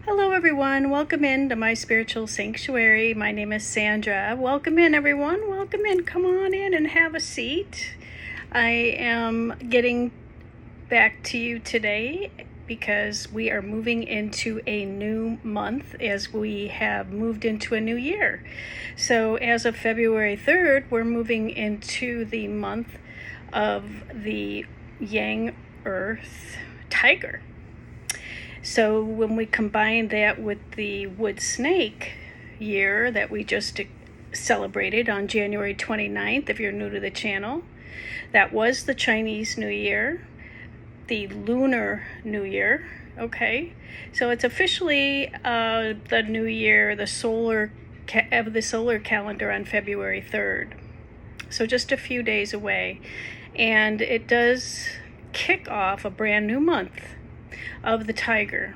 Hello everyone, welcome in to my spiritual sanctuary. My name is Sandra. Welcome in everyone, welcome in. Come on in and have a seat. I am getting back to you today because we are moving into a new month as we have moved into a new year. So as of February 3rd, we're moving into the month of the Yang Earth Tiger. So when we combine that with the wood snake year that we just celebrated on January 29th, if you're new to the channel, that was the Chinese New Year, the Lunar New Year, okay? So it's officially the New Year, the solar calendar on February 3rd. So just a few days away. And it does kick off a brand new month of the tiger.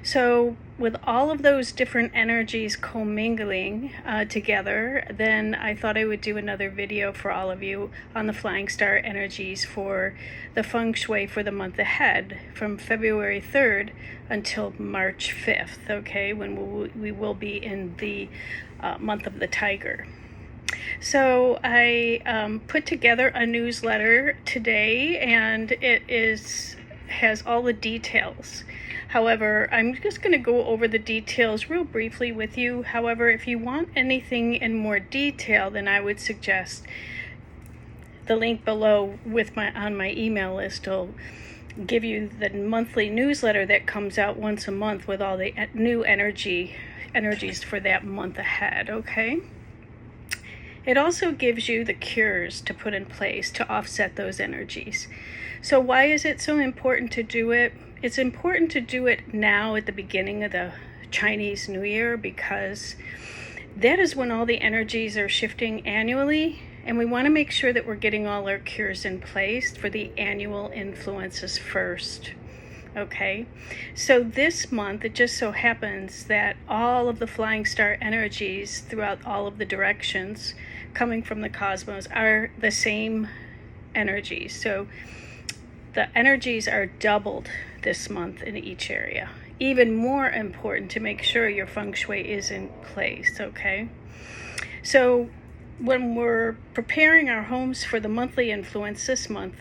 So with all of those different energies commingling together, then I thought I would do another video for all of you on the flying star energies for the Feng Shui for the month ahead from February 3rd until March 5th, okay, when we will be in the month of the tiger. So I put together a newsletter today, and it has all the details. However, I'm just going to go over the details real briefly with you. However, if you want anything in more detail, then I would suggest the link below on my email list will give you the monthly newsletter that comes out once a month with all the new energies for that month ahead, okay? It also gives you the cures to put in place to offset those energies. So why is it so important to do it? It's important to do it now at the beginning of the Chinese New Year because that is when all the energies are shifting annually, and we want to make sure that we're getting all our cures in place for the annual influences first. Okay, so this month it just so happens that all of the flying star energies throughout all of the directions coming from the cosmos are the same energies. So the energies are doubled this month in each area. Even more important to make sure your feng shui is in place, okay? So when we're preparing our homes for the monthly influence this month,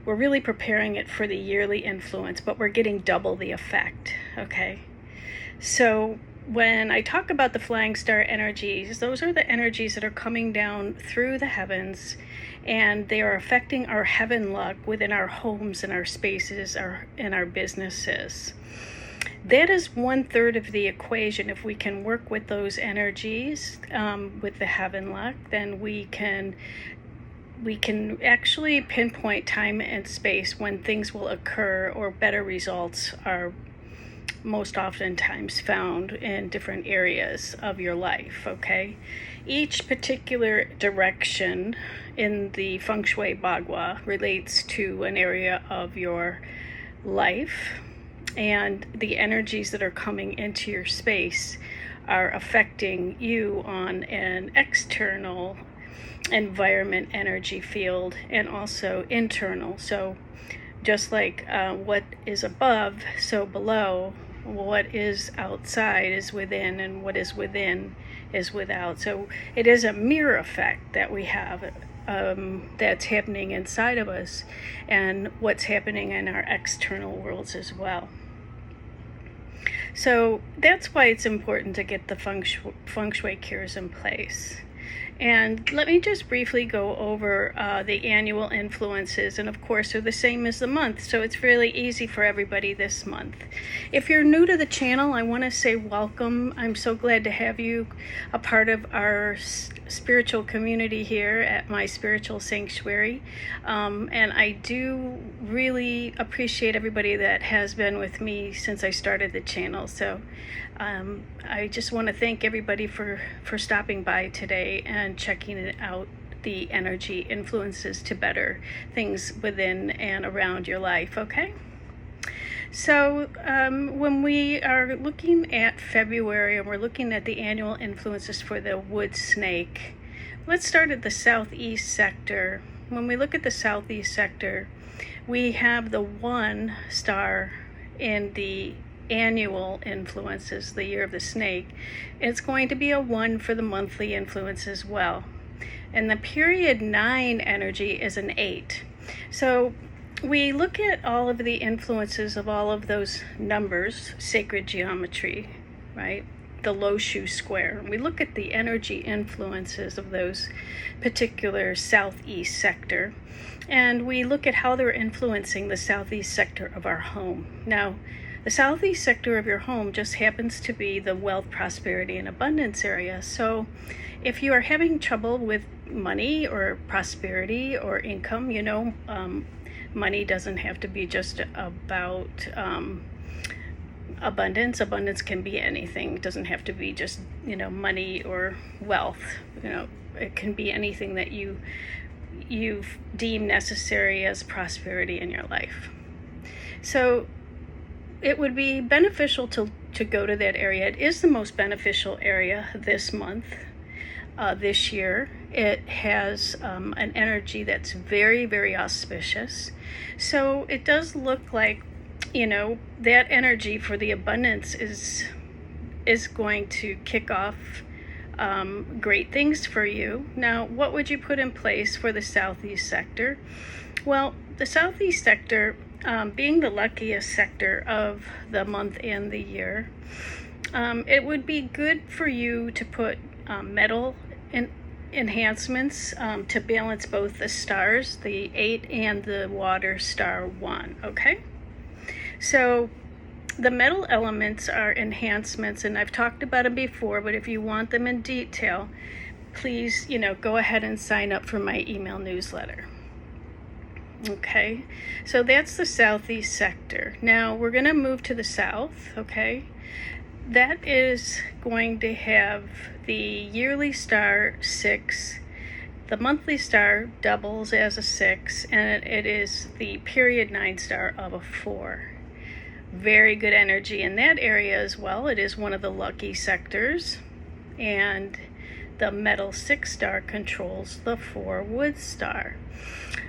we're really preparing it for the yearly influence, but we're getting double the effect, okay? So when I talk about the flying star energies, those are the energies that are coming down through the heavens, and they are affecting our heaven luck within our homes and our spaces and our businesses. That is 1/3 of the equation. If we can work with those energies with the heaven luck, then we can actually pinpoint time and space when things will occur, or better results are most oftentimes found in different areas of your life, okay? Each particular direction in the Feng Shui Bagua relates to an area of your life, and the energies that are coming into your space are affecting you on an external environment energy field and also internal. So just like what is above, so below, what is outside is within, and what is within is without. So it is a mirror effect that we have that's happening inside of us, and what's happening in our external worlds as well. So that's why it's important to get the feng shui cures in place. And let me just briefly go over the annual influences, and of course they're the same as the month, so it's really easy for everybody this month. If you're new to the channel, I want to say welcome. I'm so glad to have you a part of our spiritual community here at my spiritual sanctuary, and I do really appreciate everybody that has been with me since I started the channel. So I just want to thank everybody for stopping by today and checking it out, the energy influences to better things within and around your life, okay? So when we are looking at February and we're looking at the annual influences for the wood snake, let's start at the southeast sector. When we look at the southeast sector, we have the 1 star in the annual influences, the year of the snake. It's going to be a 1 for the monthly influence as well. And the period 9 energy is an 8. So we look at all of the influences of all of those numbers, sacred geometry, right? The low shoe square. We look at the energy influences of those particular southeast sector, and we look at how they're influencing the southeast sector of our home. Now, the southeast sector of your home just happens to be the wealth, prosperity, and abundance area. So if you are having trouble with money or prosperity or income, money doesn't have to be just about abundance. Abundance can be anything. It doesn't have to be just, money or wealth. It can be anything that you deem necessary as prosperity in your life. So it would be beneficial to go to that area. It is the most beneficial area this month, this year. It has an energy that's very, very auspicious. So it does look like, that energy for the abundance is going to kick off great things for you. Now, what would you put in place for the southeast sector? Well, the southeast sector, being the luckiest sector of the month and the year, it would be good for you to put metal enhancements to balance both the stars, the 8 and the water star 1, okay? So the metal elements are enhancements, and I've talked about them before, but if you want them in detail, please, go ahead and sign up for my email newsletter. Okay, so that's the southeast sector. Now we're going to move to the south, okay? That is going to have the yearly star 6. The monthly star doubles as a 6, and it is the period 9 star of a 4. Very good energy in that area as well. It is one of the lucky sectors, and the metal 6 star controls the 4 wood star.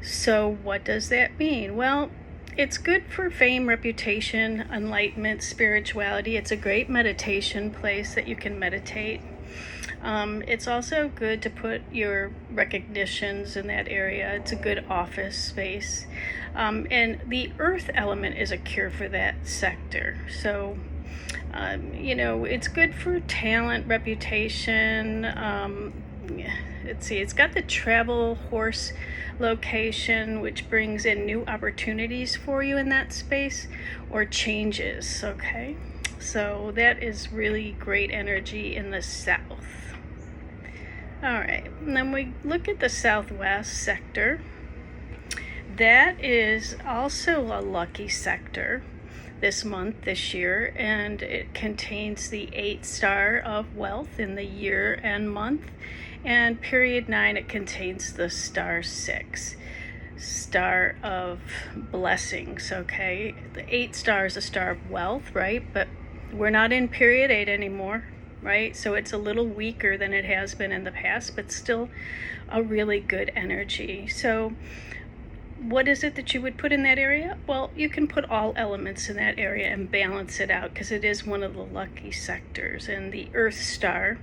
So what does that mean? Well, it's good for fame, reputation, enlightenment, spirituality. It's a great meditation place that you can meditate. It's also good to put your recognitions in that area. It's a good office space. And the earth element is a cure for that sector. So, it's good for talent, reputation. Let's see, it's got the travel horse location, which brings in new opportunities for you in that space, or changes, okay? So that is really great energy in the south. All right, and then we look at the southwest sector. That is also a lucky sector this month, this year, and it contains the 8 star of wealth in the year and month, and period 9, it contains the star 6, star of blessings, okay? The 8 star is a star of wealth, right? But we're not in period 8 anymore, right? So it's a little weaker than it has been in the past, but still a really good energy. So what is it that you would put in that area? Well, you can put all elements in that area and balance it out, because it is one of the lucky sectors. And the earth star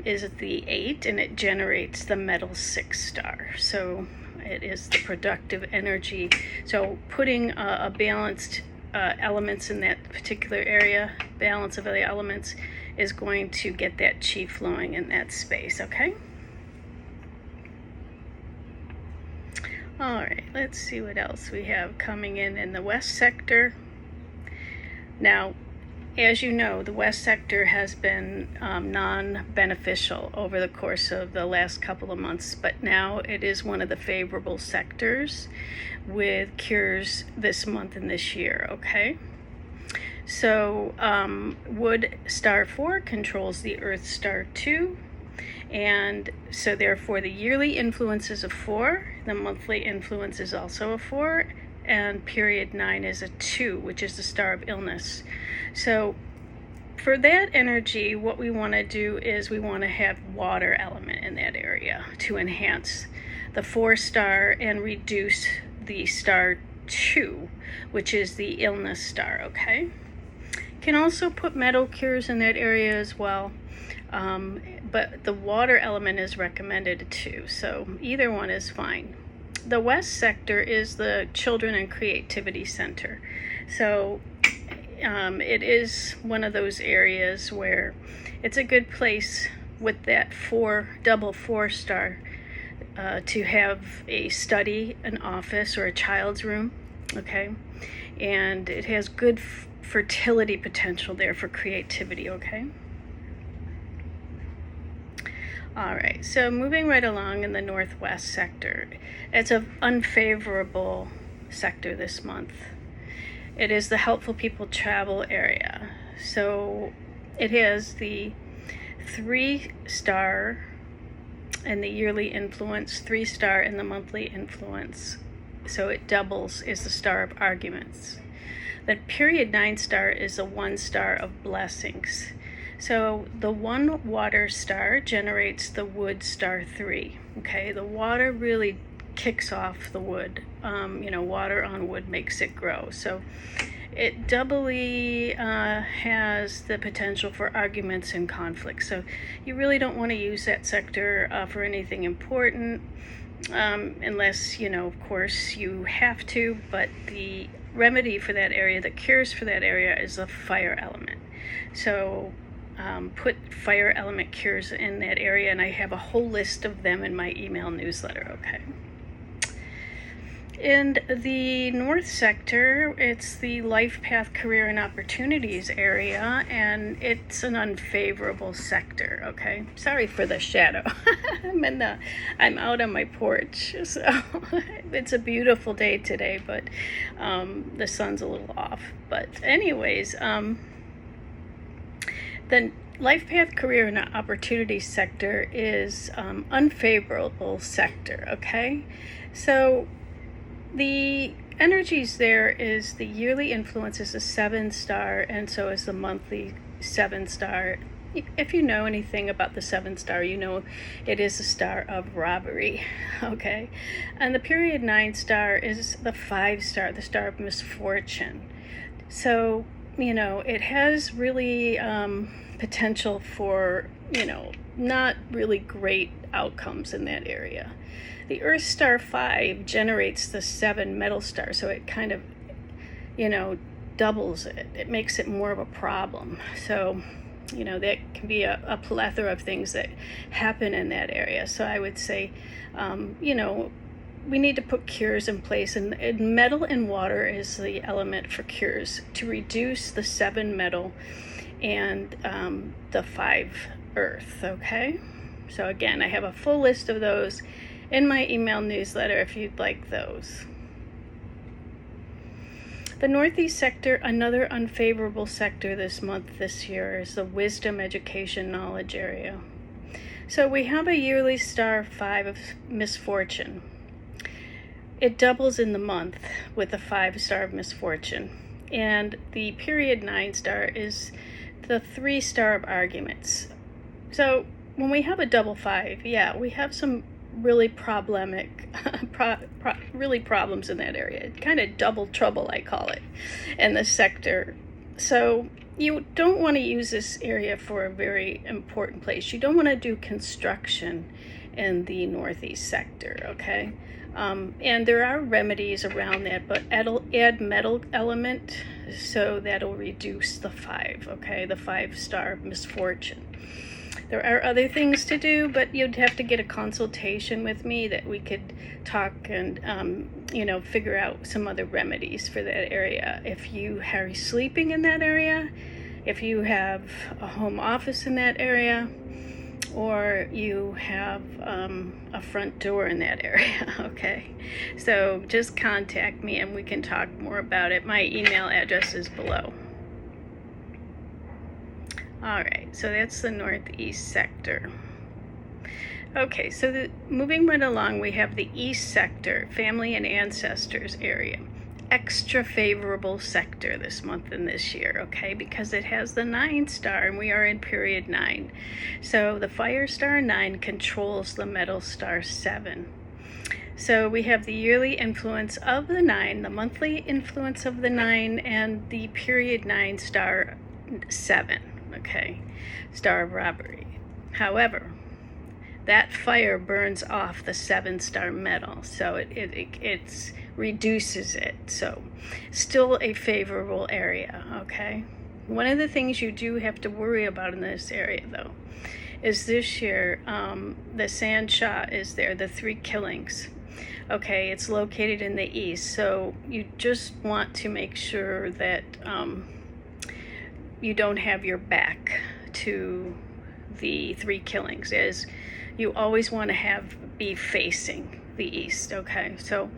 is the 8, and it generates the metal 6 star. So it is the productive energy. So putting a balanced elements in that particular area, balance of the elements, is going to get that chi flowing in that space, okay? All right, let's see what else we have coming in the west sector. Now, as you know, the west sector has been non-beneficial over the course of the last couple of months, but now it is one of the favorable sectors with cures this month and this year, okay? So wood star 4 controls the earth star 2, and so therefore the yearly influence is a 4, the monthly influence is also a 4, and period 9 is a 2, which is the star of illness. So for that energy, what we want to do is we want to have water element in that area to enhance the 4 star and reduce the star 2, which is the illness star, okay? Can also put metal cures in that area as well. But the water element is recommended too, so either one is fine. The west sector is the children and creativity center. So it is one of those areas where it's a good place with that double 4-star to have a study, an office, or a child's room, okay? And it has good fertility potential there for creativity, okay? All right, so moving right along in the northwest sector, it's an unfavorable sector this month. It is the helpful people travel area. So it has the 3-star in the yearly influence, 3-star in the monthly influence. So it doubles is the star of arguments. The period 9-star is a 1-star of blessings. So the 1 water star generates the wood star 3. Okay, the water really kicks off the wood. Water on wood makes it grow. So it doubly has the potential for arguments and conflicts. So you really don't want to use that sector for anything important, unless, of course, you have to. But the remedy for that area, the cures for that area, is a fire element. So put fire element cures in that area, and I have a whole list of them in my email newsletter, okay? In the north sector, it's the life path, career, and opportunities area, and it's an unfavorable sector, okay? Sorry for the shadow. I'm out on my porch, so it's a beautiful day today, but the sun's a little off. But anyways, the life path, career, and opportunity sector is unfavorable sector, okay? So the energies there is the yearly influence is a 7-star, and so is the monthly 7-star. If you know anything about the 7-star, you know it is a star of robbery, okay? And the period 9-star is the 5-star, the star of misfortune. So, it has really potential for, not really great outcomes in that area. The Earth Star 5 generates the 7 metal star, so it kind of, doubles it. It makes it more of a problem. So, that can be a plethora of things that happen in that area. So I would say, we need to put cures in place, and metal and water is the element for cures to reduce the 7 metal and the 5 earth, okay? So again, I have a full list of those in my email newsletter if you'd like those. The northeast sector, another unfavorable sector this year, is the wisdom, education, knowledge area. So we have a yearly star 5 of misfortune. It doubles in the month with a 5-star of misfortune. And the period 9-star is the 3-star of arguments. So when we have a double 5, we have some really problematic, really problems in that area. Kind of double trouble, I call it, in the sector. So you don't want to use this area for a very important place. You don't want to do construction in the northeast sector, okay? And there are remedies around that, but add metal element, so that'll reduce the 5, okay? The 5-star misfortune. There are other things to do, but you'd have to get a consultation with me that we could talk and, figure out some other remedies for that area. If you are sleeping in that area, if you have a home office in that area, or you have a front door in that area, okay? So just contact me and we can talk more about it. My email address is below. All right, so that's the northeast sector. Okay, so moving right along, we have the east sector, family and ancestors area. Extra favorable sector this month and this year, okay, because it has the 9-star and we are in period 9. So the fire star 9 controls the metal star 7. So we have the yearly influence of the 9, the monthly influence of the 9, and the period 9-star 7, okay, Star of Robbery. However, that fire burns off the 7-star metal, so it reduces it. So still a favorable area, okay? One of the things you do have to worry about in this area, though, is this year the Sand Shah is there, the 3 killings. Okay, it's located in the east, so you just want to make sure that you don't have your back to the 3 killings, as you always want to be facing the east. Okay, so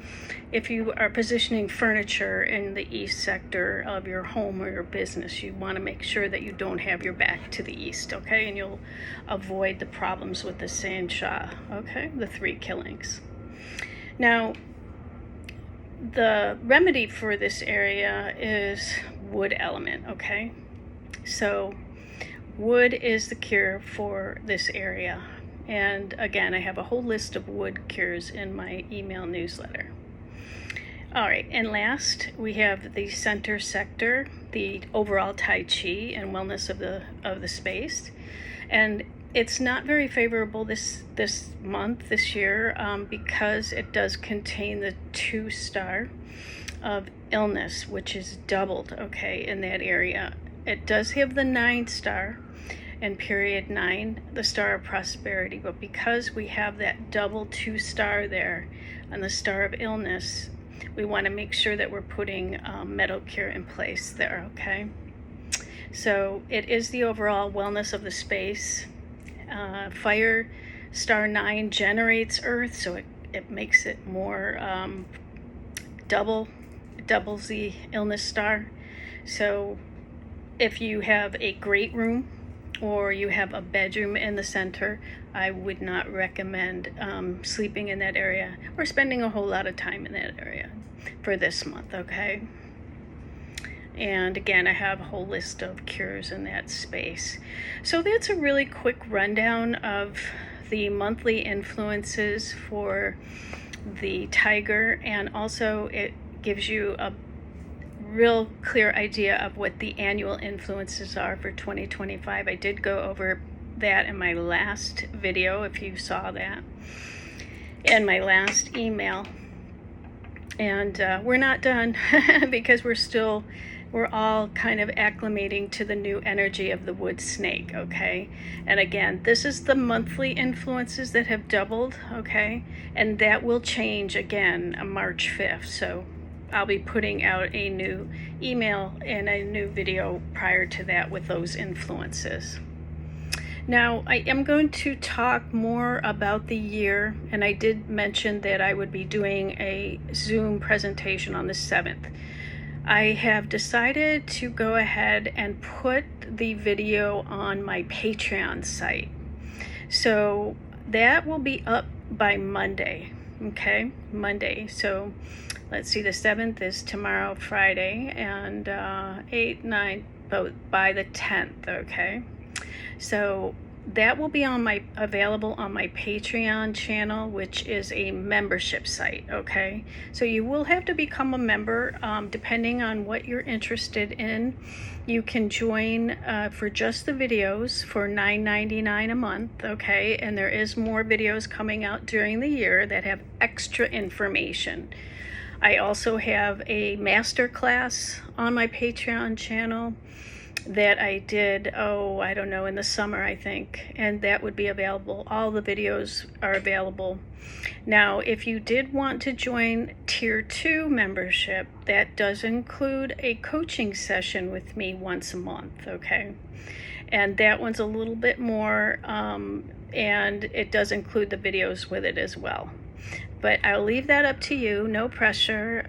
if you are positioning furniture in the east sector of your home or your business, you want to make sure that you don't have your back to the east, okay, and you'll avoid the problems with the Sand Shah, okay, the 3 killings. Now, the remedy for this area is wood element, okay? So wood is the cure for this area. And again, I have a whole list of wood cures in my email newsletter. All right, and last, we have the center sector, the overall Tai Chi and wellness of the space. And it's not very favorable this year, because it does contain the 2-star of illness, which is doubled, okay, in that area. It does have the 9-star and period 9, the star of prosperity, but because we have that double 2-star there and the star of illness, we want to make sure that we're putting metal cure in place there, okay? So it is the overall wellness of the space. Fire star 9 generates earth, so it makes it more doubles the illness star. So if you have a great room or you have a bedroom in the center, I would not recommend sleeping in that area or spending a whole lot of time in that area for this month, okay? And again, I have a whole list of cures in that space. So that's a really quick rundown of the monthly influences for the tiger, and also it gives you a real clear idea of what the annual influences are for 2025. I did go over that in my last video, if you saw that, in my last email. And we're not done because we're all kind of acclimating to the new energy of the wood snake, okay? And again, this is the monthly influences that have doubled, okay? And that will change again on March 5th. So I'll be putting out a new email and a new video prior to that with those influences. Now, I am going to talk more about the year, and I did mention that I would be doing a Zoom presentation on the 7th. I have decided to go ahead and put the video on my Patreon site. So that will be up by Monday, okay? Monday. So let's see, the 7th is tomorrow, Friday, and 8, 9, both by the 10th, okay? So that will be available on my Patreon channel, which is a membership site, okay? So you will have to become a member, depending on what you're interested in. You can join for just the videos for $9.99 a month, okay? And there is more videos coming out during the year that have extra information. I also have a master class on my Patreon channel that I did, I don't know, in the summer, I think, and that would be available. All the videos are available. Now, if you did want to join Tier 2 membership, that does include a coaching session with me once a month, okay? And that one's a little bit more, and it does include the videos with it as well. But I'll leave that up to you, no pressure.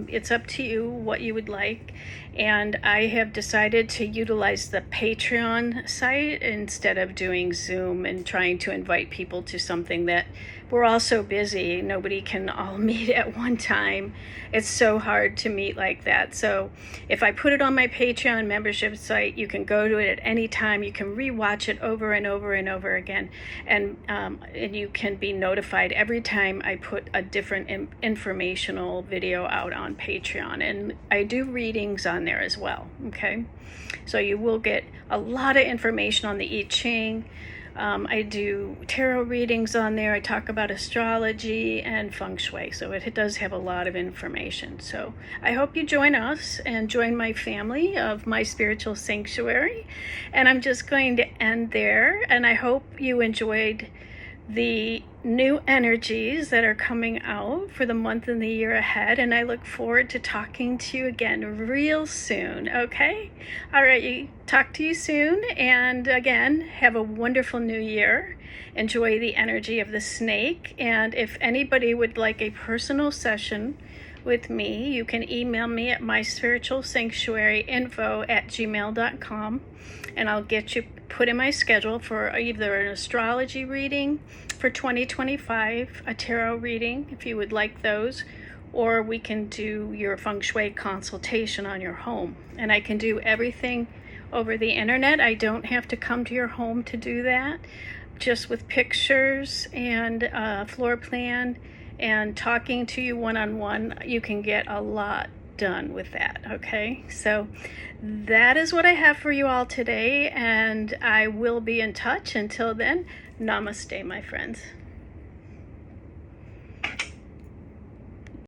It's up to you what you would like. And I have decided to utilize the Patreon site instead of doing Zoom and trying to invite people to something that we're all so busy. Nobody can all meet at one time. It's so hard to meet like that. So if I put it on my Patreon membership site, you can go to it at any time. You can rewatch it over and over and over again. And you can be notified every time I put a different informational video out on Patreon. And I do readings on there. there as well. Okay, so you will get a lot of information on the I Ching. I do tarot readings on there. I talk about astrology and Feng Shui. So it does have a lot of information. So I hope you join us and join my family of My Spiritual Sanctuary. And I'm just going to end there. And I hope you enjoyed the new energies that are coming out for the month and the year ahead, and I look forward to talking to you again real soon. Okay, all right, talk to you soon, and again, have a wonderful new year. Enjoy the energy of the snake, and if anybody would like a personal session with me, you can email me at myspiritualsanctuaryinfo@gmail.com, and I'll get you put in my schedule for either an astrology reading for 2025, a tarot reading if you would like those, or we can do your Feng Shui consultation on your home. And I can do everything over the internet. I don't have to come to your home to do that. Just with pictures and floor plan and talking to you one-on-one, you can get a lot done with that. Okay, so that is what I have for you all today, and I will be in touch. Until then, namaste, my friends.